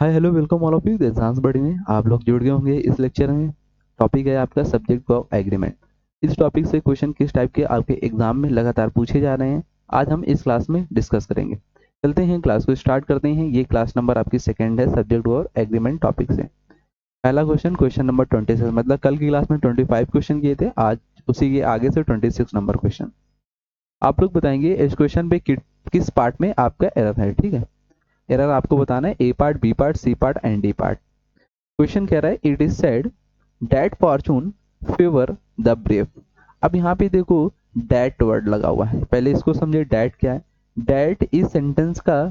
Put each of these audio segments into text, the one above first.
Hi hello welcome all of you exams बड़ी में आप लोग जुड़ गए होंगे इस लेक्चर में। टॉपिक है आपका सब्जेक्ट ऑफ एग्रीमेंट। इस टॉपिक से क्वेश्चन किस टाइप के आपके एग्जाम में लगातार पूछे जा रहे हैं आज हम इस क्लास में डिस्कस करेंगे। चलते हैं क्लास को स्टार्ट करते हैं। ये क्लास नंबर आपकी सेकंड है सब्जेक्ट और एग्रीमेंट टॉपिक से। पहला क्वेश्चन क्वेश्चन नंबर 26, मतलब कल की क्लास में 25 क्वेश्चन किए थे, आज उसी के आगे से 26 नंबर क्वेश्चन। आप लोग बताएंगे इस क्वेश्चन पे किस पार्ट में आपका एरर है। ठीक है, एरर आपको बताना है A part, B part, C part and D part. Question कह रहा है it is said that fortune favour the brave. अब यहाँ पे देखो डैट वर्ड लगा हुआ है, पहले इसको समझे डैट क्या है। डैट इस सेंटेंस का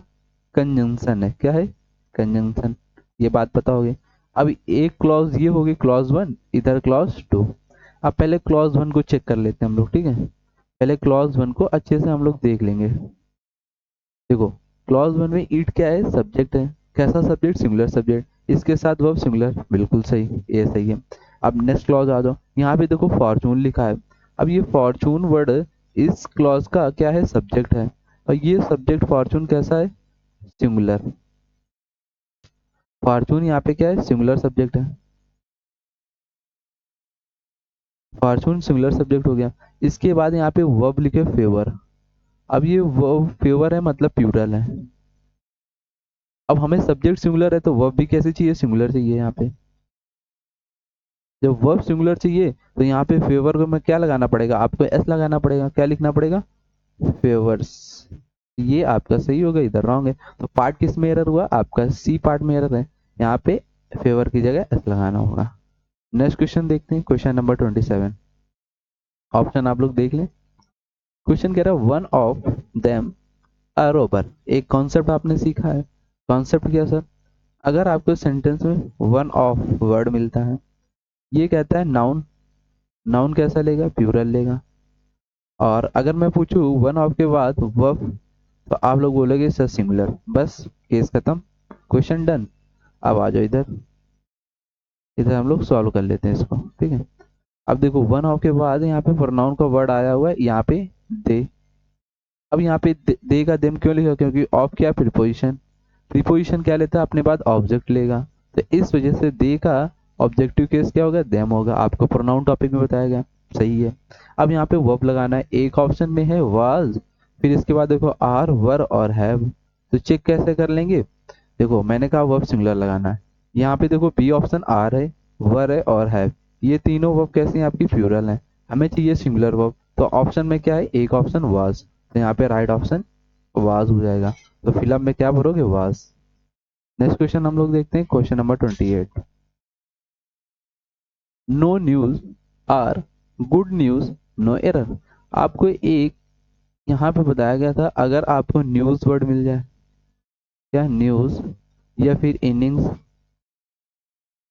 कंजंक्शन है। क्या है? कंजंक्शन। ये बात पता होगी। अब एक क्लॉज ये होगी क्लॉज वन, इधर क्लॉज टू। अब पहले क्लॉज वन को चेक कर लेते हैं हम लोग। ठीक है, पहले क्लॉज वन को अच्छे से हम लोग देख लेंगे। देखो क्लॉज वन में ईट क्या है? सब्जेक्ट है। कैसा सब्जेक्ट? Singular subject. इसके साथ वर्ब सिंगुलर, बिल्कुल सही, ये सही है। अब नेक्स्ट क्लॉज आ जाओ, यहाँ पे देखो फॉर्चून लिखा है। अब ये फॉर्चून वर्ड इस क्लॉज का क्या है? सब्जेक्ट है। और ये सब्जेक्ट फॉर्चून कैसा है? सिंगुलर। फॉर्चून यहाँ पे क्या है? सिंगुलर सब्जेक्ट है। फॉर्चून सिंगुलर सब्जेक्ट हो गया। इसके बाद यहाँ पे वर्ब लिखे फेवर। अब ये वर्ब फेवर है मतलब प्लूरल है। अब हमें सब्जेक्ट सिंगुलर है तो वर्ब भी कैसे चाहिए? सिंगुलर चाहिए। यहाँ पे जब वर्ब सिंगुलर चाहिए तो यहाँ पे फेवर को में क्या लगाना पड़ेगा? आपको एस लगाना पड़ेगा। क्या लिखना पड़ेगा? फेवर्स। ये आपका सही होगा, इधर रॉन्ग है। तो पार्ट किस में एरर हुआ? आपका सी पार्ट में एरर है। यहाँ पे फेवर की जगह एस लगाना होगा। नेक्स्ट क्वेश्चन देखते हैं, क्वेश्चन नंबर 27। ऑप्शन आप लोग देख लें। क्वेश्चन कह रहा है one of them a Rober. एक कॉन्सेप्ट आपने सीखा है। कॉन्सेप्ट क्या सर? अगर आपको सेंटेंस में वन ऑफ वर्ड मिलता है, ये कहता है नाउन। नाउन कैसा लेगा? प्लूरल लेगा। और अगर मैं पूछूं वन ऑफ के बाद वर्ब, तो आप लोग बोलोगे सर सिंगुलर। बस केस खत्म, क्वेश्चन डन। अब आ जाओ इधर, इधर हम लोग सॉल्व कर लेते हैं इसको। ठीक है, अब देखो वन ऑफ के बाद यहाँ पे प्रोनाउन का वर्ड आया हुआ है, यहाँ पे दे। अब यहाँ पे दे का देम क्यों लिखा? क्योंकि ऑफ क्या? प्रीपोजिशन। प्रीपोजिशन क्या लेता है अपने बाद? ऑब्जेक्ट लेगा। तो इस वजह से दे का ऑब्जेक्टिव केस क्या होगा? देम होगा। आपको प्रोनाउन टॉपिक में बताया गया, सही है। अब यहाँ पे वर्ब लगाना है। एक ऑप्शन में है वाज, फिर इसके बाद देखो आर, वर और हैव। तो चेक कैसे कर लेंगे? देखो मैंने कहा वर्ब सिंगुलर लगाना है। यहाँ पे देखो बी ऑप्शन आर है, वर है और हैव। ये तीनों वर्ब कैसे हैं? आपकी प्लूरल है। हमें चाहिए सिंगुलर वर्ब, तो ऑप्शन में क्या है? एक ऑप्शन वाज। तो यहाँ पे राइट ऑप्शन वाज हो जाएगा। तो फिलअप में क्या भरोगे? वाज। नेक्स्ट क्वेश्चन हम लोग देखते हैं, question number 28। No news are good news, no error. आपको एक यहाँ पे बताया गया था, अगर आपको न्यूज वर्ड मिल जाए, क्या न्यूज या फिर इनिंग्स,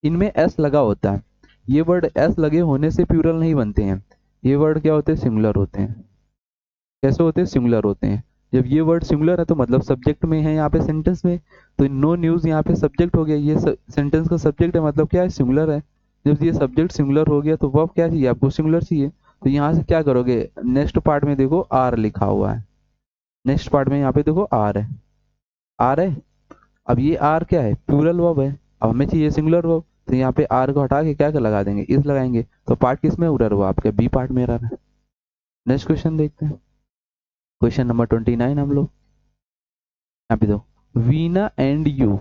इनमें एस लगा होता है। ये वर्ड एस लगे होने से प्लूरल नहीं बनते हैं। ये वर्ड क्या होते हैं? सिंगुलर होते हैं। कैसे होते हैं? सिंगुलर होते हैं। जब ये वर्ड सिंगुलर है तो मतलब सब्जेक्ट में है यहाँ पे सेंटेंस में। तो नो न्यूज यहाँ पे सब्जेक्ट हो गया, ये सेंटेंस का सब्जेक्ट है, मतलब क्या है? सिंगुलर है। जब ये सब्जेक्ट सिंगुलर हो गया तो वर्ब क्या चाहिए आपको? सिंगुलर चाहिए। तो यहाँ से क्या करोगे? नेक्स्ट पार्ट में देखो आर लिखा हुआ है। नेक्स्ट पार्ट में यहाँ पे देखो आर है। आर है। अब ये आर क्या है? प्लूरल वर्ब है। अब हमें चाहिए सिंगुलर वर्ब, तो यहाँ पे आर को हटा के क्या क्या लगा देंगे? इस लगाएंगे। तो पार्ट किस में एरर हुआ? आपके बी पार्ट में एरर है। नेक्स्ट क्वेश्चन देखते हैं, क्वेश्चन नंबर 29 हम लोग। यहाँ पे दो वीना एंड यू।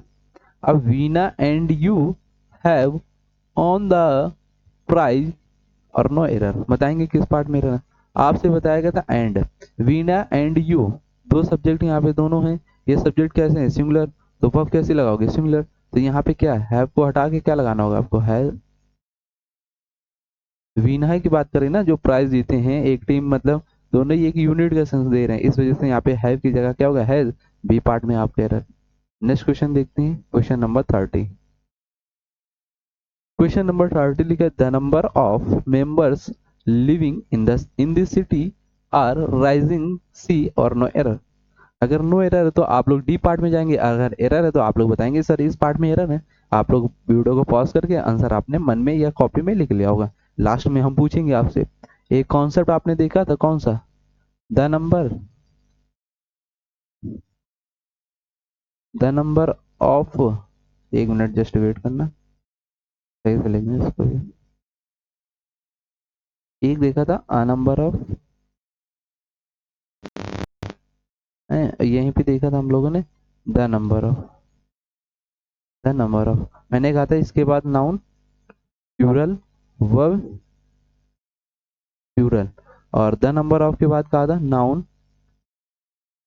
अब Veena and you have on the prize और नो एरर। बताएंगे किस पार्ट में एरर है? आपसे बताया गया था एंड। वीना एंड यू, दो सब्जेक्ट यहाँ पे दोनों हैं। ये सब्जेक्ट कैसे हैं? सिंगुलर। तो वर्ब कैसे लगाओगे? सिंगुलर। तो यहाँ पे क्या हैव को हटा के क्या लगाना होगा आपको? हैव। वीना की बात करें ना, जो प्राइज जीते हैं एक टीम, मतलब दोनों ही एक यूनिट का सेंस दे रहे हैं, इस वजह से यहाँ पे हैव की जगह क्या होगा? हैज। बी पार्ट में आपका एरर। नेक्स्ट क्वेश्चन देखते हैं, क्वेश्चन नंबर 30। क्वेश्चन नंबर 30 लिखा है the number of members living in this city are rising, C और नो एरर। अगर नो एरर है तो आप लोग डी पार्ट में जाएंगे, अगर एरर है तो आप लोग बताएंगे सर इस पार्ट में एरर है। आप लोग वीडियो को पॉज करके आंसर आपने मन में या कॉपी में लिख लिया होगा। लास्ट में हम पूछेंगे आपसे। एक कॉन्सेप्ट आपने देखा था, कौन सा? The number, the number of एक मिनट जस्ट वेट करना, सही से लिखना इसको भी। एक देखा था आ नंबर ऑफ, यहीं पे देखा था हम लोगों ने the number of, the number of. मैंने कहा था इसके बाद नाउन प्लूरल वर्ब प्लूरल, और द नंबर ऑफ के बाद कहा था noun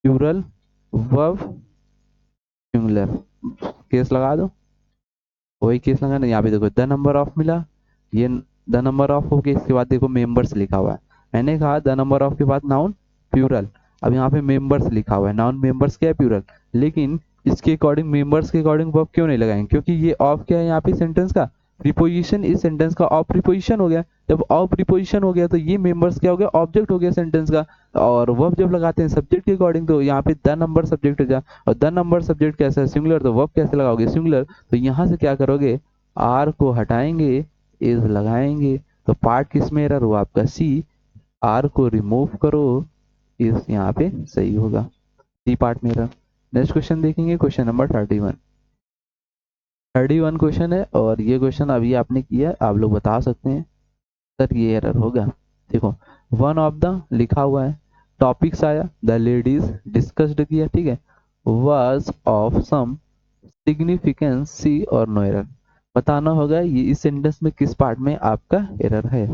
plural verb singular. Case लगा दो, वही केस लगाना। यहाँ पे देखो द नंबर ऑफ मिला, ये द नंबर ऑफ हो गया, इसके बाद देखो मेंबर्स लिखा हुआ है। मैंने कहा द नंबर ऑफ के बाद नाउन प्लूरल, अब यहाँ पे मेंबर्स लिखा हुआ है, नाउन मेंबर्स क्या है प्लूरल, लेकिन इसके अकॉर्डिंग मेंबर्स के अकॉर्डिंग वर्ब क्यों नहीं लगाएंगे, क्योंकि ये ऑफ क्या है यहाँ पे सेंटेंस का प्रीपोजिशन, इस सेंटेंस का ऑफ प्रीपोजिशन हो गया। जब ऑफ प्रीपोजिशन हो गया तो ये मेंबर्स क्या हो गया, ऑब्जेक्ट हो गया सेंटेंस का। और वर्ब जब लगाते हैं सब्जेक्ट के अकॉर्डिंग तो यहाँ पे द नंबर सब्जेक्ट हो जाए, और द नंबर सब्जेक्ट कैसा है सिंगुलर, तो वर्ब कैसे लगाओगे सिंगुलर, तो यहाँ से क्या करोगे आर को हटाएंगे, इज लगाएंगे, तो पार्ट किस में एरर हुआ आपका सी, आर को रिमूव करो, इस यहाँ पे सही होगा, सी पार्ट में एरर। नेक्स्ट क्वेश्चन देखेंगे, क्वेश्चन नंबर 31। 31 क्वेश्चन है, और ये क्वेश्चन अभी आपने किया, आप लोग बता सकते हैं सर ये एरर होगा। देखो वन ऑफ द लिखा हुआ है, टॉपिक्स आया, द लेडीज डिस्कस्ड किया, ठीक है, वाज ऑफ सम सिग्निफिकेंस सी और नो एरर। बताना होगा ये इस सेंटेंस में किस पार्ट में आपका एरर है,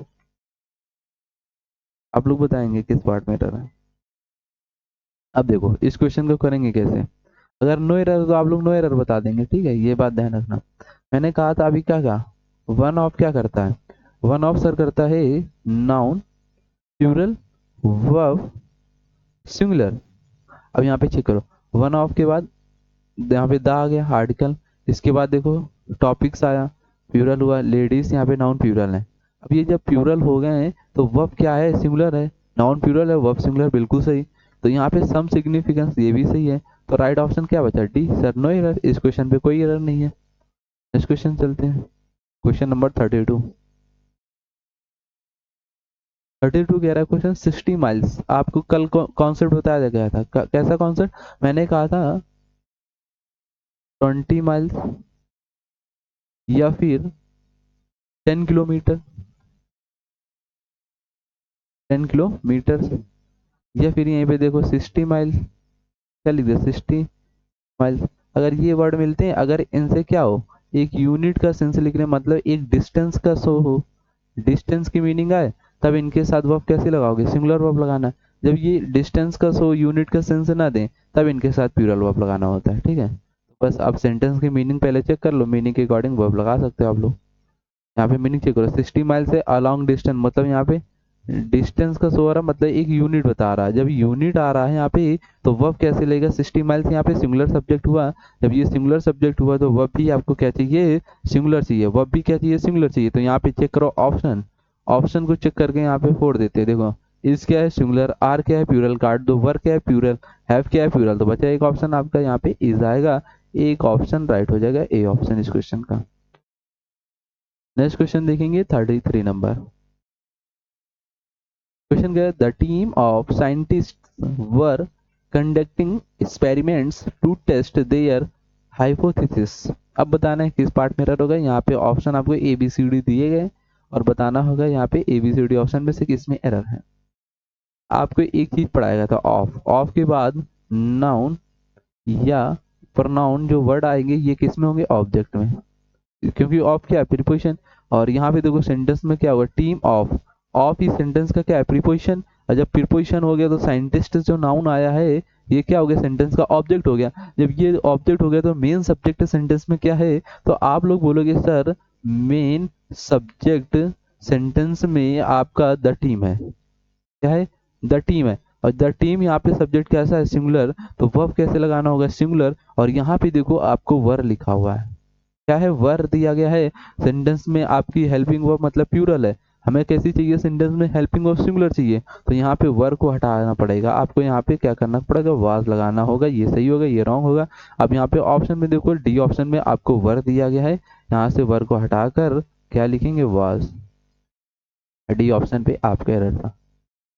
आप लोग बताएंगे किस पार्ट में एरर है। अब देखो इस क्वेश्चन को करेंगे कैसे, अगर नो एरर तो आप लोग नो एरर बता देंगे, ठीक है, ये बात ध्यान रखना। मैंने कहा था अभी क्या कहा, वन ऑफ क्या करता है, वन ऑफ सर करता है नाउन प्लूरल वर्ब सिंगुलर। अब यहाँ पे चेक करो, वन ऑफ के बाद यहाँ पे द आ गया आर्टिकल, इसके बाद देखो टॉपिक्स आया, प्लूरल हुआ, लेडीज यहाँ पे नाउन प्लूरल है। अब ये जब प्लूरल हो गए हैं तो वर्ब क्या है सिंगुलर है, नाउन प्लूरल है वर्ब सिंगुलर, बिल्कुल सही। तो यहाँ पे सम सिग्निफिकेंस ये भी सही है, तो राइट ऑप्शन क्या बचा डी, सर नो एरर, इस क्वेश्चन पे कोई एरर नहीं है। नेक्स्ट क्वेश्चन चलते हैं, क्वेश्चन नंबर 32। 32 कह रहा है क्वेश्चन 60 माइल्स, आपको कल कॉन्सेप्ट बताया गया था, कैसा कॉन्सेप्ट, मैंने कहा था 20 माइल्स या फिर 10 किलोमीटर, 10 किलोमीटर, या फिर यहीं पे देखो 60 माइल्स, क्या लिख दिया 60 माइल्स। अगर ये वर्ड मिलते हैं, अगर इनसे क्या हो, एक यूनिट का सेंस लिखने मतलब एक डिस्टेंस का शो हो, डिस्टेंस की मीनिंग आए, तब इनके साथ वर्ब कैसे लगाओगे, सिंगुलर वर्ब लगाना है। जब ये डिस्टेंस का शो यूनिट का सेंस ना दें तब इनके साथ प्लूरल वर्ब लगाना होता है, ठीक है। बस आप सेंटेंस की मीनिंग पहले चेक कर लो, मीनिंग के अकॉर्डिंग वर्ब लगा सकते हो आप लोग। यहाँ पे मीनिंग चेक करो, 60 माइल से अलॉन्ग डिस्टेंस, मतलब यहाँ पे डिस्टेंस का शो हो रहा मतलब एक यूनिट बता रहा है, जब यूनिट आ रहा है यहाँ पे तो वर्ब कैसे लेगा, 60 माइल से यहाँ पे सिंगुलर सब्जेक्ट हुआ, जब ये सिंगुलर सब्जेक्ट हुआ तो वर्ब भी आपको क्या चाहिए सिंगुलर चाहिए, वर्ब भी क्या चाहिए सिंगुलर चाहिए। तो यहाँ पे चेक करो ऑप्शन, ऑप्शन को चेक करके यहाँ पे फोड़ देते हैं, देखो इस क्या है सिंगुलर, आर क्या है प्लूरल, काट दो, वर्ब क्या है प्लूरल, हैव क्या है प्लूरल, तो बचा एक ऑप्शन आपका यहाँ पे इज आएगा, एक ऑप्शन राइट हो जाएगा ए ऑप्शन इस क्वेश्चन का। नेक्स्ट क्वेश्चन देखेंगे 33 नंबर, क्वेश्चन क्या है, the team of scientist were conducting experiments to test their hypothesis. अब बताना है किस पार्ट में एरर होगा, यहाँ पे ऑप्शन आपको ए बी सी डी दिए गए और बताना होगा यहाँ पे A B C D option में से किस में एरर है। आपको एक चीज पढ़ाएगा था ऑफ, ऑफ के बाद नाउन या प्रोनाउन जो वर्ड आएंगे ये किस में होंगे ऑब्जेक्ट में, क्योंकि ऑफ क्या है प्रीपोजिशन, और यहाँ पे देखो सेंटेंस में क्या होगा team of, of he sentence का क्या है प्रीपोजिशन, और जब प्रीपोजिशन हो गया तो साइंटिस्ट जो नाउन आया है ये क्या हो गया सेंटेंस का ऑब्जेक्ट हो गया। जब ये ऑब्जेक्ट हो गया तो मेन सब्जेक्ट सेंटेंस में क्या है, तो आप लोग बोलोगे सर मेन सब्जेक्ट सेंटेंस में आपका द टीम है, क्या है द टीम है, और द टीम यहाँ पे सब्जेक्ट कैसा है सिंगुलर, तो वर्ब कैसे लगाना होगा सिंगुलर, और यहाँ पे देखो आपको वर लिखा हुआ है, क्या है वर दिया गया है, सेंटेंस में आपकी हेल्पिंग वर्ब मतलब प्लूरल है, हमें कैसी चाहिए सेंटेंस में हेल्पिंग वर्ब सिंगुलर चाहिए, तो यहाँ पे वर को हटाना पड़ेगा आपको, यहाँ पे क्या करना पड़ेगा वाज लगाना होगा, ये सही होगा ये रॉन्ग होगा। अब यहाँ पे ऑप्शन में देखो डी ऑप्शन में आपको वर दिया गया है, यहाँ से वर को हटाकर क्या लिखेंगे वाज, डी ऑप्शन पे आपका एरर था।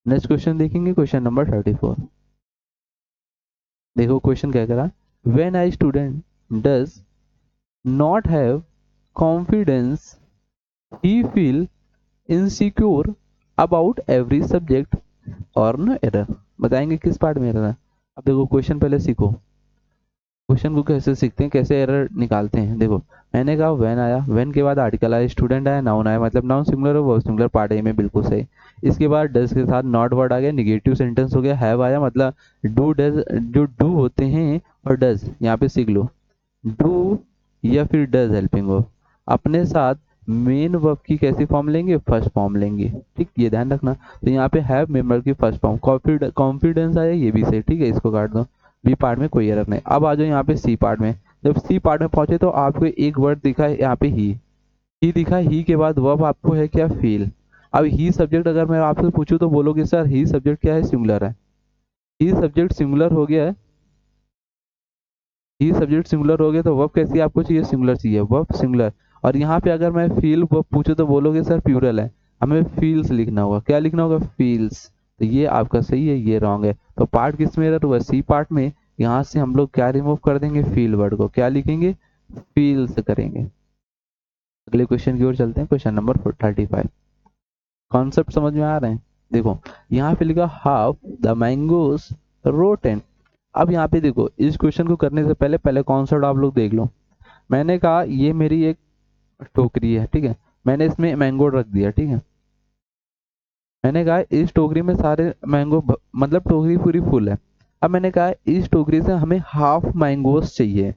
नेक्स्ट क्वेश्चन देखेंगे, क्वेश्चन नंबर 34। देखो क्वेश्चन क्या कह रहा है, when I student does not have confidence, he feel insecure about every subject और नो एरर। बताएंगे किस पार्ट में एरर है। अब देखो क्वेश्चन पहले सीखो, क्वेश्चन को कैसे सीखते हैं, कैसे एरर निकालते हैं। देखो मैंने कहा व्हेन आया, व्हेन के बाद आर्टिकल आया, स्टूडेंट आया, नाउन आया, मतलब नाउन सिंगुलर हो सिंगुलर, पार्ट ए में बिल्कुल सही। इसके बाद डज के साथ नॉट वर्ड आ गया, निगेटिव सेंटेंस हो गया, हैव आया, मतलब डू डज, जो डू होते हैं और डज यहाँ पे सीख लो, डू या फिर डज हेल्पिंग हो अपने साथ मेन वर्ब की कैसी फॉर्म लेंगे, फर्स्ट फॉर्म लेंगे, ठीक, ये ध्यान रखना। तो यहाँ पे हैव मेंबर की फर्स्ट फॉर्म, कॉन्फिडेंस आया, ये भी सही, ठीक है, इसको काट दो। बी पार्ट में कोई एरर नहीं। अब आ जाओ यहाँ पे सी पार्ट में। जब सी पार्ट में पहुंचे तो आपको एक वर्ड दिखा है यहाँ पे ही दिखा, ही के बाद वर्ब आपको है क्या, फील। अब ही सब्जेक्ट अगर मैं आपसे पूछूं तो बोलोगे सर ही सब्जेक्ट क्या है, सिंगुलर है। ही सब्जेक्ट सिंगुलर हो गया है, ही सब्जेक्ट सिंगुलर हो गया तो वर्ब कैसी आपको चाहिए, सिंगुलर चाहिए, वर्ब सिंगुलर। और यहाँ पे अगर मैं फील वर्ब पूछूं तो बोलोगे सर प्लूरल है, हमें फील्स लिखना होगा, क्या लिखना होगा, फील्स। तो ये आपका सही है, ये रॉन्ग है। तो पार्ट किस में एरर हुआ, सी पार्ट में। यहाँ से हम लोग क्या रिमूव कर देंगे, फील वर्ड को, क्या लिखेंगे, फील्स करेंगे। अगले क्वेश्चन की ओर चलते हैं, क्वेश्चन नंबर 35। कॉन्सेप्ट समझ में आ रहे हैं। देखो यहाँ पे लिखा हाफ द मैंगोस रोटेन। अब यहाँ पे देखो इस क्वेश्चन को करने से पहले पहले कॉन्सेप्ट आप लोग देख लो। मैंने कहा ये मेरी एक टोकरी है, ठीक है, मैंने इसमें मैंगो रख दिया, ठीक है। मैंने कहा इस टोकरी में सारे मैंगो मतलब टोकरी पूरी फुल है। अब मैंने कहा इस टोकरी से हमें हाफ मैंगोस चाहिए,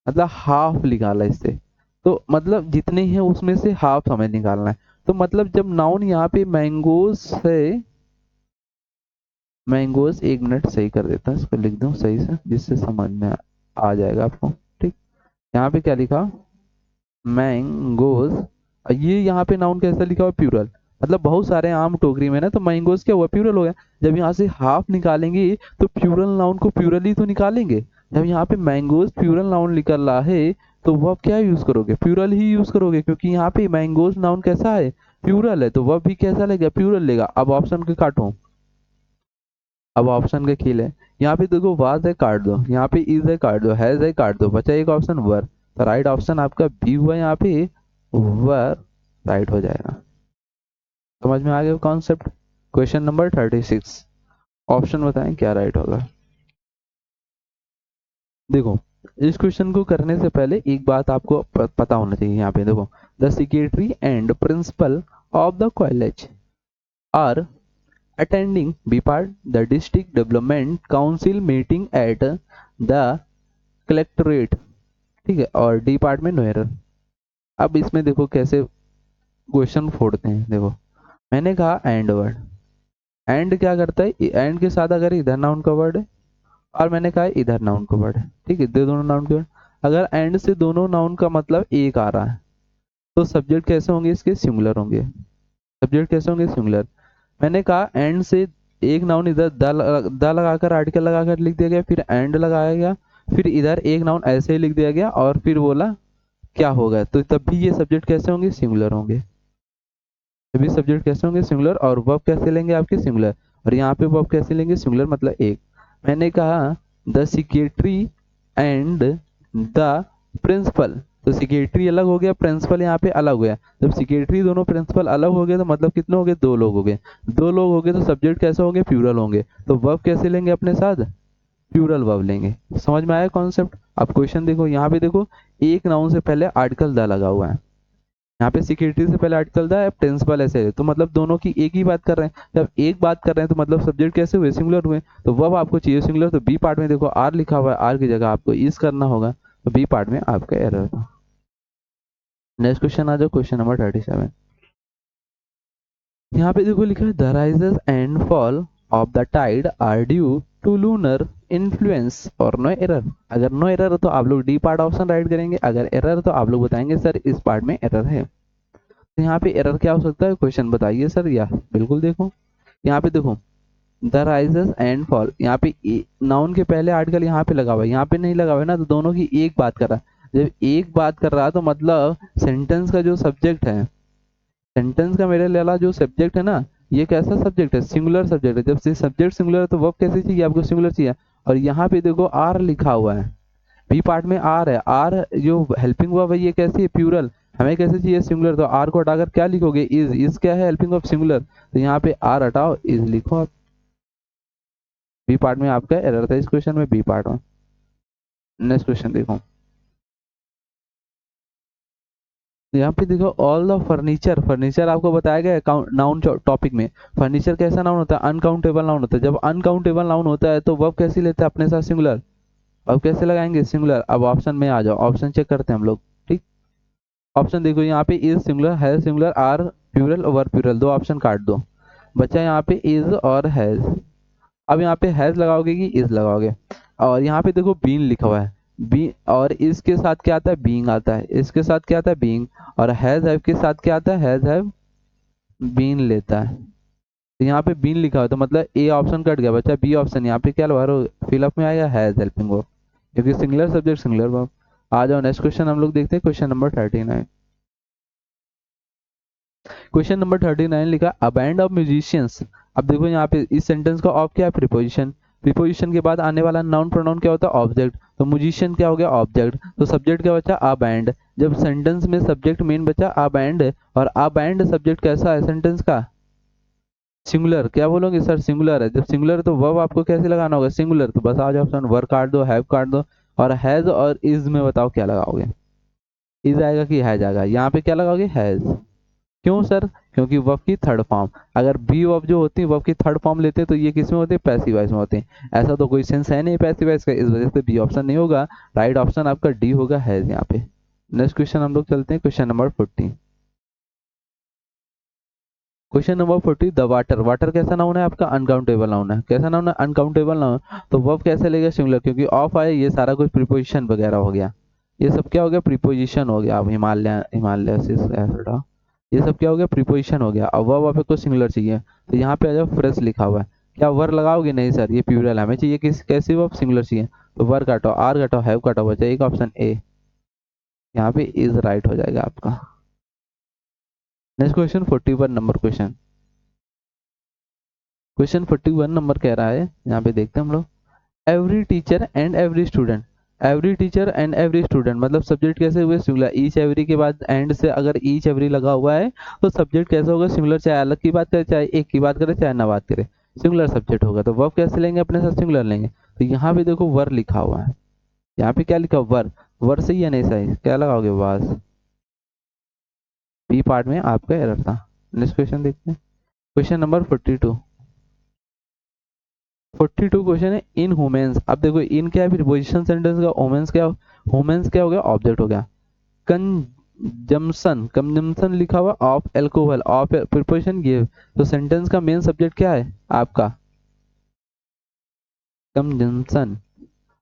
मतलब हाफ निकाला इससे, तो मतलब जितने हैं उसमें से हाफ हमें निकालना है। तो मतलब जब नाउन यहाँ पे मैंगोस है, मैंगोस, एक मिनट सही कर देता हूँ, इसको लिख दूं सही से जिससे समझ में आ जाएगा आपको, ठीक। यहाँ पे क्या लिखा, मैंगोज, ये यहाँ पे नाउन कैसा लिखा हुआ, प्यूरल, मतलब बहुत सारे आम टोकरी में ना, तो मैंगोज क्या हुआ, प्यूरल हो गया। जब यहाँ से हाफ निकालेंगे तो प्यूरल नाउन को प्यूरल ही तो निकालेंगे। जब यहाँ पे मैंगोज प्यूरल नाउन निकल रहा है तो वह क्या यूज करोगे, प्यूरल ही यूज करोगे, क्योंकि यहाँ पे मैंगोज नाउन कैसा है, प्यूरल है, तो वह भी कैसा लेगा, प्यूरल लेगा। अब ऑप्शन के काटो, अब ऑप्शन का खेल है। यहाँ पे देखो वाज है काट दो, यहाँ पे इज है काट दो, हैज है काट दो, बचा एक ऑप्शन वर। तो राइट ऑप्शन आपका बी हुआ यहाँ पे, वर राइट हो जाएगा। समझ में आ गया कॉन्सेप्ट। क्वेश्चन नंबर 36, ऑप्शन बताएं क्या राइट होगा। देखो इस क्वेश्चन को करने से पहले एक बात आपको पता होना चाहिए। यहाँ पे देखो, the secretary and principal of the college are attending B part the district development council meeting at the collectorate, ठीक है, और डी पार्ट में नो एरर। अब इसमें देखो कैसे क्वेश्चन फोड़ते हैं। देखो मैंने कहा एंड वर्ड, एंड क्या करता है, एंड के साथ अगर इधर नाउन का वर्ड है और मैंने कहा इधर नाउन का वर्ड है, ठीक है, दो दोनों नाउन के वर्ड, अगर एंड से दोनों नाउन का मतलब एक आ रहा है तो सब्जेक्ट कैसे होंगे, इसके सिंगुलर होंगे। सब्जेक्ट कैसे होंगे, सिंगुलर। मैंने कहा एंड से एक नाउन इधर द लगाकर आर्टिकल लगाकर लिख दिया गया, फिर एंड लगाया गया, फिर इधर एक नाउन ऐसे ही लिख दिया गया और फिर बोला क्या होगा, तो तब भी ये सब्जेक्ट कैसे होंगे, सिंगुलर होंगे। सभी सब्जेक्ट कैसे होंगे, सिंगुलर, और वर्ब कैसे लेंगे आपके, सिंगुलर। और यहाँ पे वर्ब कैसे लेंगे, सिंगुलर, मतलब एक। मैंने कहा the secretary and the principal, तो सेक्रेटरी अलग हो गया, प्रिंसिपल यहाँ पे अलग हो गया। जब सेक्रेटरी दोनों प्रिंसिपल अलग हो गए तो मतलब कितने हो गए, दो लोग हो गए। दो लोग हो गए तो सब्जेक्ट कैसे होंगे, प्लूरल होंगे। तो वर्ब कैसे लेंगे अपने साथ, प्लूरल वर्ब लेंगे। समझ में आया कॉन्सेप्ट। अब क्वेश्चन देखो, यहाँ पे देखो एक नाउन से पहले आर्टिकल द लगा हुआ है, यहाँ पे सिक्योरिटी से पहले आर्टिकल था, प्रिंसिपल ऐसे है, तो मतलब दोनों की एक ही बात कर रहे हैं। जब एक बात कर रहे हैं तो मतलब सब्जेक्ट कैसे हुए, सिंगुलर हुए। तो वर्ब आपको चाहिए सिंगुलर, तो बी पार्ट में देखो आर लिखा हुआ है, आर की जगह आपको इज करना होगा, तो बी पार्ट में आपका एरर था। नेक्स्ट क्वेश्चन आ जाओ, क्वेश्चन नंबर 37। यहाँ पे देखो लिखा है the rises and fall of the tide are due to lunar influence और नो एरर। अगर नो एरर हो तो आप लोग डी पार्ट ऑप्शन राइट करेंगे, अगर एरर तो आप लोग बताएंगे सर इस पार्ट में एरर है। तो यहाँ पे एरर क्या हो सकता है, क्वेश्चन बताइए सर, या बिल्कुल देखो यहाँ पे देखो द राइजेस एंड फॉल, यहाँ पे नाउन के पहले आर्टिकल यहाँ पे लगा हुआ है, यहाँ पे नहीं लगा हुआ है ना, तो दोनों की एक बात कर रहा है। जब एक बात कर रहा है तो मतलब सेंटेंस का जो सब्जेक्ट है, सेंटेंस का मेरे वाला जो सब्जेक्ट है ना, ये कैसा सब्जेक्ट है, सिंगुलर सब्जेक्ट है। जब से सब्जेक्ट सिंगुलर है तो वर्ब कैसे चाहिए आपको, सिंगुलर चाहिए। और यहाँ पे देखो आर लिखा हुआ है, बी पार्ट में आर है, आर जो हेल्पिंग वर्ब है ये कैसी है, प्लूरल, हमें कैसे चाहिए सिंगुलर, तो आर को हटाकर क्या लिखोगे, इज क्या है, हेल्पिंग वर्ब सिंगुलर, तो यहाँ पे आर हटाओ इज लिखो आप। बी पार्ट में आपका एरर था इस क्वेश्चन में, बी पार्ट में। नेक्स्ट क्वेश्चन देखो, यहाँ पे देखो ऑल द फर्नीचर, फर्नीचर आपको बताया गया नाउन टॉपिक में। फर्नीचर कैसा नाउन होता है, अनकाउंटेबल नाउन होता है। जब अनकाउंटेबल नाउन होता है तो वर्ब कैसे लेते हैं अपने साथ, सिंगुलर। अब कैसे लगाएंगे, सिंगुलर। अब ऑप्शन में आ जाओ, ऑप्शन चेक करते हैं हम लोग, ठीक। ऑप्शन देखो यहाँ पे इज सिंगुलर, है singular, are plural, were plural, दो ऑप्शन काट दो, बच्चा यहाँ पे इज और हैज। अब यहाँ पे हैज लगाओगे कि इज लगाओगे, और यहाँ पे देखो बीन लिखा हुआ है, बी और इसके साथ क्या आता है, बीइंग आता है, इसके साथ क्या आता है, बीइंग, और हैज हैव के साथ क्या आता है, हैज हैव बीन लेता है। तो यहाँ पे बीन लिखा हुआ है, तो मतलब ए ऑप्शन कट गया बच्चा, बी ऑप्शन यहाँ पे क्या लगा रहे हो, फिलअप में आएगा हैज हेल्पिंग वर्ब, क्योंकि सिंगुलर सब्जेक्ट सिंगुलर वर्ब। आ जाओ नेक्स्ट क्वेश्चन हम लोग देखते हैं, क्वेश्चन नंबर 39। क्वेश्चन नंबर 39 लिखा, अ बैंड ऑफ म्यूजिशियंस। अब देखो यहाँ पे इस सेंटेंस का ऑफ क्या है, प्रीपोजिशन, प्रीपोजिशन के बाद आने वाला नाउन प्रोनाउन क्या होता है, ऑब्जेक्ट, तो म्यूजिशियन क्या हो गया, ऑब्जेक्ट, तो सब्जेक्ट क्या बचा, अ बैंड। जब सेंटेंस में सब्जेक्ट मेन बचा अ बैंड, और अ बैंड सब्जेक्ट कैसा है सेंटेंस का, सिंगुलर, क्या बोलोगे सर, सिंगुलर है। जब सिंगुलर है तो वर्ब आपको कैसे लगाना होगा, सिंगुलर, तो बस आ जाओ ऑप्शन, वर्ब काट दो, हैव काट दो, और हैज और इज में बताओ क्या लगाओगे, इज आएगा कि हैज आएगा, यहाँ पे क्या लगाओगे, हैज। क्यों सर, क्योंकि वर्ब की थर्ड फॉर्म, अगर बी वर्ब जो होती है वर्ब की थर्ड फॉर्म लेते हैं तो ये किस में होते हैं, पैसिव वॉइस में होते हैं। ऐसा तो कोई सेंस है नहीं पैसिव वॉइस का, इस वजह से बी ऑप्शन नहीं होगा, राइट ऑप्शन आपका डी होगा, हैज यहाँ पे। नेक्स्ट क्वेश्चन हम लोग चलते हैं, question number 40। Question number 40, the water, water कैसा नाउन है आपका, अनकाउंटेबल नाउन है, कैसा नाउन है, अनकाउंटेबल नाउन, तो वर्ब कैसे लेगा, सिंगुलर, क्योंकि ऑफ आए, ये सारा कुछ प्रीपोजिशन वगैरह हो गया, ये सब क्या हो गया, प्रीपोजिशन हो गया। अब हिमालय, हिमालय से ये सब क्या हो गया, प्रीपोजिशन हो गया। अब वर्ब आपको सिंगुलर चाहिए, तो यहाँ पे आ जाओ, फ्रेश लिखा हुआ है, क्या वर लगाओगे, नहीं सर ये प्लूरल हमें चाहिए, किस कैसी वर्ब, सिंगुलर चाहिए, तो वर काटो, आर काटो, हैव काटो, बचा एक ऑप्शन ए, यहाँ पे इज राइट हो जाएगा आपका। Next question 41 number question, question 41 number कह रहा है, यहाँ पे देखते हैं हम लोग, every teacher and every student, every teacher and every student, मतलब सब्जेक्ट कैसे हुए, सिंगुलर, ईच एवरी के बाद एंड से अगर ईच एवरी लगा हुआ है तो सब्जेक्ट कैसे होगा, सिंगुलर, चाहे अलग की बात करे, चाहे एक की बात करे, चाहे ना बात करे, सिंगुलर सब्जेक्ट होगा, तो वर्ब कैसे लेंगे अपने साथ, सिंगुलर लेंगे। तो यहाँ पे देखो वर लिखा हुआ है, यहाँ पे क्या लिखा, वर, वर सही है नहीं सही, क्या लगाओगे, वाज, बी पार्ट में आपका एरर था। नेक्स्ट क्वेश्चन देखते हैं, क्वेश्चन नंबर 42। 42 क्वेश्चन है, इन वुमेन्स। अब देखो इन क्या है, फिर पोजिशन सेंटेंस का, वुमेन्स क्या, वुमेन्स क्या हो गया, ऑब्जेक्ट हो गया। कंजम्पशन, कंजम्पशन लिखा हुआ of alcohol, of preposition give, तो सेंटेंस का मेन सब्जेक्ट क्या है आपका, कंजम्पशन,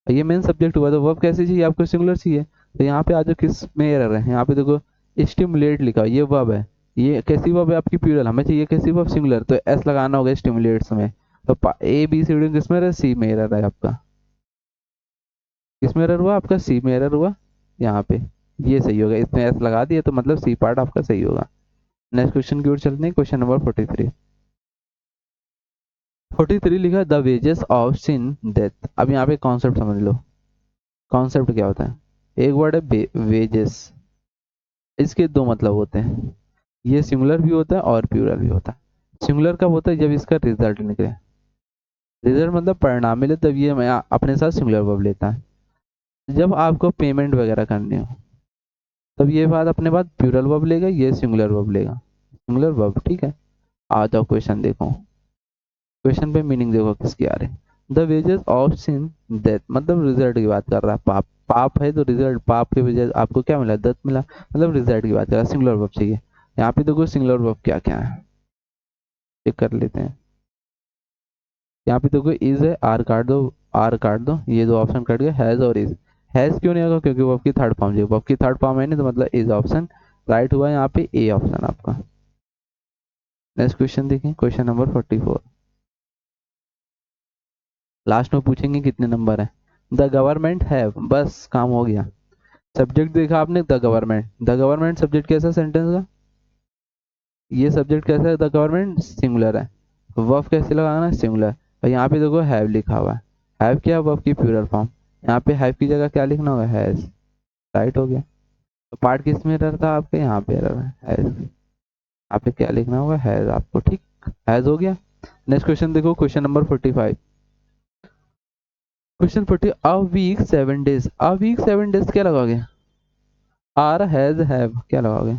ये मेन सब्जेक्ट हुआ, तो वर्ब कैसे चाहिए आपको, सिंगुलर चाहिए। तो यहाँ पे आ जाओ, किस में एरर है, यहाँ पे देखो स्टिमुलेट लिखा हुआ, ये वर्ब है, ये कैसी वर्ब है आपकी, प्लूरल, हमें चाहिए कैसी वर्ब, सिंगुलर, तो एस लगाना होगा स्टिमुलेट्स में। तो ए बी सी डी किसमें एरर, सी में एरर है आपका, किसमें एरर हुआ आपका, सी में एरर हुआ, यहाँ पे ये सही होगा, इसमें एस लगा दिया तो मतलब सी पार्ट आपका सही होगा। नेक्स्ट क्वेश्चन की ओर चलते हैं, क्वेश्चन नंबर 43। 43 लिखा, the wages of sin death. अब यहाँ पे कॉन्सेप्ट समझ लो, कॉन्सेप्ट क्या होता है, एक वर्ड है वेजेस, इसके दो मतलब होते हैं, ये सिंगुलर भी होता है और प्लूरल भी होता है। सिंगुलर कब होता है, जब इसका रिजल्ट निकले, रिजल्ट मतलब परिणाम मिले, तब ये मैं अपने साथ सिंगुलर वर्ब लेता है। जब आपको पेमेंट वगैरह करनी हो तब ये बात अपने पास प्लूरल वर्ब लेगा, ये सिंगुलर वर्ब लेगा, सिंगुलर वर्ब, ठीक है। आ जाओ क्वेश्चन देखो, क्वेश्चन पे मीनिंग देखो किसकी आ रही है, the wages of sin death, मतलब रिजल्ट की बात कर रहा है, पाप, पाप है तो रिजल्ट, पाप के वजह आपको क्या मिला, डेथ मिला, मतलब रिजल्ट की बात कर रहा है, सिंगुलर वर्ब चाहिए। यहाँ पे देखो सिंगुलर वर्ब क्या क्या है, चेक कर लेते हैं। यहाँ पे देखो इज है, आर काट दो, आर काट दो, ये दो ऑप्शन कट गए, हैज और इज, हैज क्यों नहीं होगा, क्योंकि वर्ब की थर्ड फॉर्म, जो वर्ब की थर्ड फॉर्म है नहीं, तो मतलब इज ऑप्शन राइट हुआ, यहाँ पे ए ऑप्शन आपका। नेक्स्ट क्वेश्चन देखें, क्वेश्चन नंबर 44, लास्ट में पूछेंगे कितने नंबर है। द गवर्नमेंट हैव, बस काम हो गया। सब्जेक्ट देखा आपने, the government, the government subject कैसा सेंटेंस का, ये सब्जेक्ट कैसा है, द गवर्नमेंट सिंगुलर है, वर्ब कैसे लगाना है, सिंगुलर, और यहाँ पे देखो हैव लिखा हुआ है, हैव क्या है, वर्ब की प्लूरल फॉर्म, यहाँ पे हैव की जगह क्या लिखना होगा, हैज। राइट हो गया। तो पार्ट किस में एरर था आपके, यहाँ पे एरर है हैज। यहाँ पे क्या लिखना होगा, हैज आपको, ठीक। हैज हो गया। नेक्स्ट क्वेश्चन देखो, question number 45। Question 40, a week 7 days. A week 7 days क्या लगाओगे, आर हैज हैव क्या लगाओगे,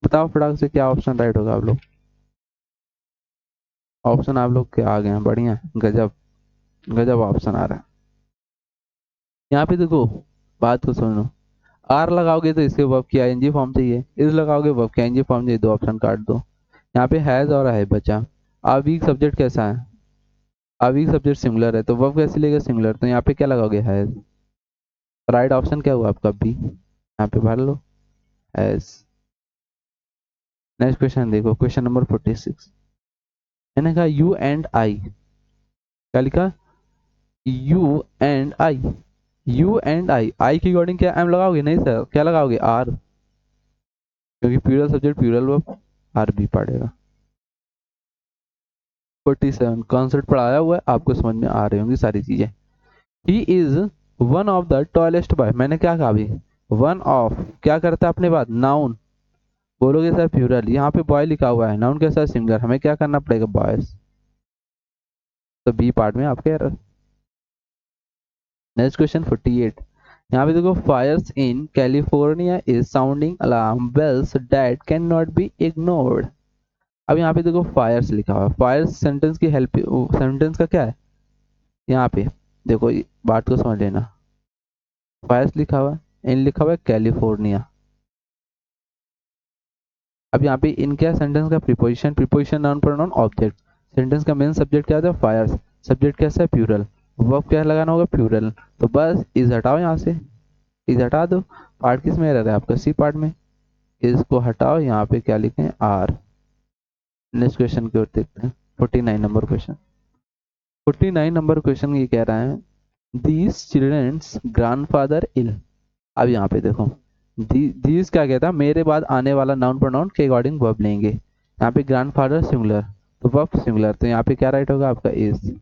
बताओ फटाक से क्या ऑप्शन राइट होगा आप लोग। ऑप्शन आप लोग के आ गए हैं, बढ़िया, गजब गजब ऑप्शन आ रहा है। यहाँ पे देखो, बात को सुन लो। आर लगाओगे तो इसके वर्ब की आईएनजी फॉर्म चाहिए, इस लगाओगे वर्ब की आईएनजी फॉर्म चाहिए, दो ऑप्शन काट दो। यहाँ पे हैज और है बचा। आ वीक सब्जेक्ट कैसा है, आ वीक सब्जेक्ट सिंगुलर है, तो वर्ब कैसे लेगा, सिंगुलर, तो यहाँ पे क्या लगाओगे, हैज। राइट ऑप्शन क्या हुआ आपका, बी। यहाँ पे भर लो, हैज। नेक्स्ट क्वेश्चन देखो, क्वेश्चन नंबर 46। मैंने कहा यू एंड आई, क्या लिखा, you and I. You and I की अकॉर्डिंग क्या एम लगाओगे, नहीं सर, क्या लगाओगे, आर, क्योंकि plural subject plural verb, are B पड़ेगा। 47 कॉन्सेप्ट पढ़ाया हुआ है, आपको समझ में आ रही होंगी सारी चीजें। He is one of the tallest boy, मैंने क्या कहा अभी, वन ऑफ, क्या करता है अपने बाद, नाउन, बोलोगे सर प्लूरल, यहाँ पे बॉय लिखा हुआ है, नाउन कैसा है, सिंगुलर, हमें क्या करना पड़ेगा, बॉयज। तो बी पार्ट में आपके एरर। Next question 48। यहाँ पे देखो, fires in California is sounding alarm bells that can not be ignored. अब यहाँ पे देखो फायर्स लिखा हुआ है, फायर्स सेंटेंस की हेल्प, सेंटेंस का क्या है, यहाँ पे देखो, बात को समझ लेना। फायर्स लिखा हुआ है, इन लिखा हुआ है कैलिफोर्निया। अब यहाँ पे इन क्या, सेंटेंस का preposition, preposition noun pronoun object. Sentence का मेन सब्जेक्ट क्या था, फायर्स, सब्जेक्ट कैसा है, प्लूरल, वर्ब क्या लगाना होगा, प्लूरल, तो बस इज हटाओ, यहाँ से इज हटा दो। पार्ट किस में रह है आपका, सी पार्ट में, इसको हटाओ, यहाँ पे क्या लिखें, आर। नेक्स्ट क्वेश्चन की ओर देखते हैं, 49 नंबर क्वेश्चन। 49 नंबर क्वेश्चन ये कह रहा है, दीज चिल्ड्रंस ग्रैंडफादर इल। अब यहाँ पे देखो, दीज क्या कहता है, मेरे बाद आने वाला नाउन प्रोनाउन के अकॉर्डिंग वर्ब लेंगे। यहाँ पे ग्रैंडफादर सिंगुलर, तो वर्ब सिंगुलर, तो यहाँ पे क्या राइट होगा आपका, इज।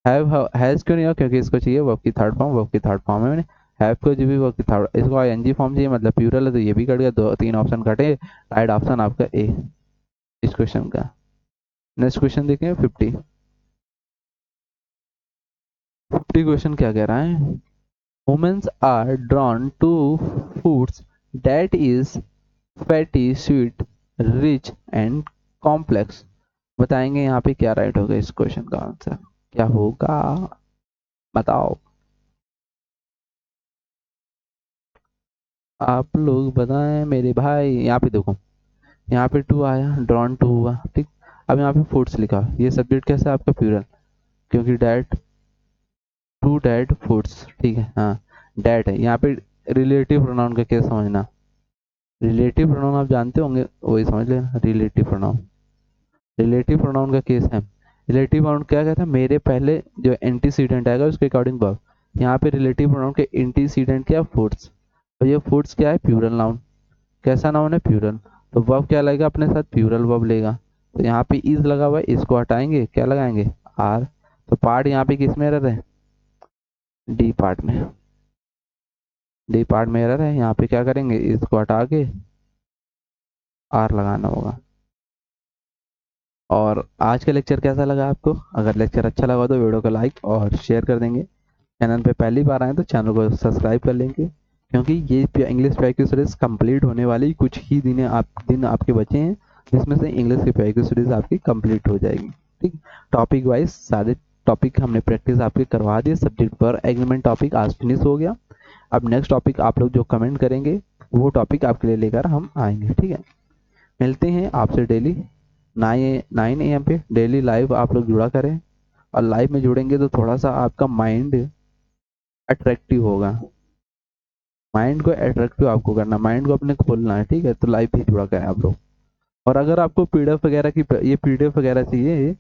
हैज क्यों नहीं होगा, क्योंकि इसको चाहिए वर्ब की थर्ड फॉर्म, वर्ब की थर्ड फॉर्म है, मैंने हैव को जो भी वर्ब की थर्ड, इसको आईएनजी फॉर्म चाहिए, मतलब प्लूरल है, तो ये भी कट गया, दो तीन ऑप्शन कटे, राइट ऑप्शन आपका ए इस क्वेश्चन का। नेक्स्ट क्वेश्चन देखें, 50। 50 क्वेश्चन क्या कह रहा है, womens are drawn to foods that is fatty, sweet, rich and complex. बताएंगे यहाँ पे क्या राइट होगा, इस क्वेश्चन का आंसर क्या होगा, बताओ आप लोग बताएं मेरे भाई। यहाँ पे देखो, यहाँ पे टू आया, ड्रॉन टू हुआ, ठीक। अब यहाँ पे फूड्स लिखा, ये सब्जेक्ट कैसा है आपका, प्लूरल, क्योंकि डैट, टू डैट फूड्स, ठीक है, हाँ डैट है। यहाँ पे रिलेटिव प्रोनाउन का केस समझना, रिलेटिव प्रोनाउन आप जानते होंगे, वही समझ लेना, रिलेटिव प्रोनाउन, रिलेटिव प्रोनाउन का केस है। रिलेटिव प्रोनाउन क्या कहता है, मेरे पहले जो एंटीसीडेंट आएगा उसके अकॉर्डिंग वर्ब। यहाँ पे रिलेटिव प्रोनाउन के एंटीसीडेंट क्या, फूड्स, और ये फूड्स क्या है, प्लूरल नाउन, कैसा नाउन है, प्लूरल, तो वर्ब क्या लगेगा अपने साथ, प्लूरल वर्ब लेगा। तो यहाँ पे इज लगा हुआ है, इसको हटाएंगे, क्या लगाएंगे, आर। तो पार्ट यहाँ पे किस में एरर है, डी पार्ट में, डी पार्ट में एरर है। यहाँ पे क्या करेंगे, इसको हटा के आर लगाना होगा। और आज का लेक्चर कैसा लगा आपको, अगर लेक्चर अच्छा लगा तो वीडियो को लाइक और शेयर कर देंगे। चैनल पे पहली बार आए तो चैनल को सब्सक्राइब कर लेंगे, क्योंकि ये इंग्लिश की सीरीज कंप्लीट होने वाली, कुछ ही दिन आपके बचे हैं, जिसमें से इंग्लिश की सीरीज आपकी कंप्लीट हो जाएगी, ठीक। टॉपिक वाइज सारे टॉपिक हमने प्रैक्टिस आपके करवा दिए, सब्जेक्ट पर एग्रीमेंट टॉपिक आज फिनिश हो गया। अब नेक्स्ट टॉपिक आप लोग जो कमेंट करेंगे वो टॉपिक आपके लिए लेकर हम आएंगे, ठीक है। मिलते हैं आपसे डेली 9 AM पे, डेली लाइव आप लोग जुड़ा करें, और लाइव में जुड़ेंगे तो थोड़ा सा आपका माइंड अट्रैक्टिव होगा, माइंड को अट्रैक्टिव आपको करना, माइंड को अपने खोलना है, ठीक है। तो लाइव भी जुड़ा करें आप लोग। और अगर आपको पीडीएफ वगैरह की, ये पीडीएफ वगैरह चाहिए,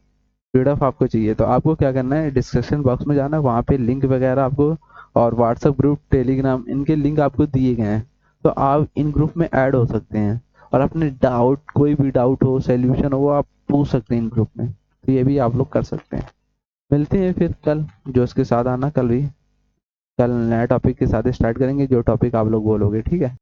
पीडीएफ आपको चाहिए, तो आपको क्या करना है, डिस्क्रिप्शन बॉक्स में जाना है, वहाँ पे लिंक वगैरह आपको, और व्हाट्सएप ग्रुप, टेलीग्राम, इनके लिंक आपको दिए गए हैं, तो आप इन ग्रुप में ऐड हो सकते हैं, और अपने डाउट, कोई भी डाउट हो, सोल्यूशन हो, वो आप पूछ सकते हैं इन ग्रुप में, तो ये भी आप लोग कर सकते हैं। मिलते हैं फिर कल, जो इसके साथ आना कल भी। कल नया टॉपिक के साथ स्टार्ट करेंगे, जो टॉपिक आप लोग बोलोगे, ठीक है।